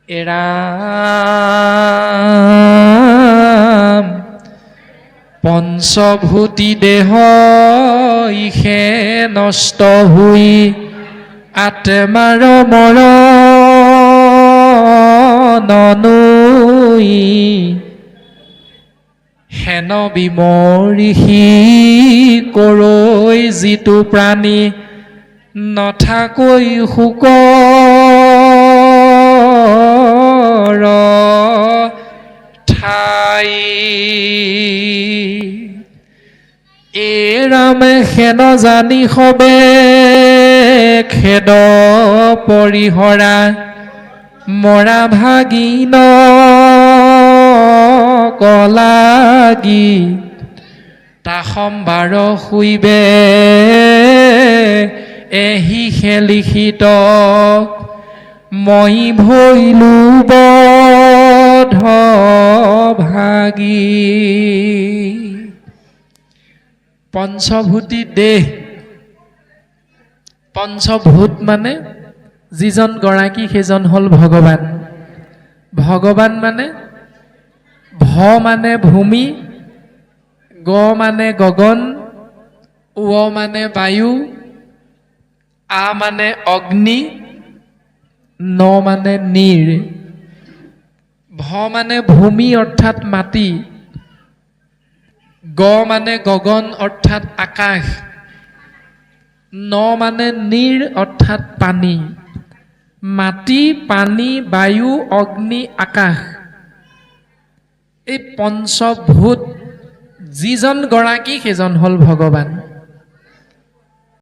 এৰাম পঞ্চভূতি দেহ ইহে নষ্ট হৈ আত্মাৰ মৰণনুই হেন বিমৰিষি কৰৈ যিটো প্ৰাণী নথাকৈ শুকৰ ঠাই এৰাম হেন জানি সবে খেদ পৰিহৰা মৰা ভাগিন কলাগি তাসম্বাৰ শুইবে এহি লিখিত মই ভৈলো বধ ভাগি পঞ্চভূতি দেহ পঞ্চভূত মানে যিজন গৰাকী সেইজন হ'ল ভগৱান ভগৱান মানে ভ মানে ভূমি গ মানে গগন উ মানে বায়ু আ মানে অগ্নি ন মানে নীৰ ভ মানে ভূমি অৰ্থাৎ মাটি গ মানে গগন অৰ্থাৎ আকাশ ন মানে নীৰ অৰ্থাৎ পানী মাটি পানী বায়ু অগ্নি আকাশ এই পঞ্চভূত যিজন গৰাকী সেইজন হ'ল ভগৱান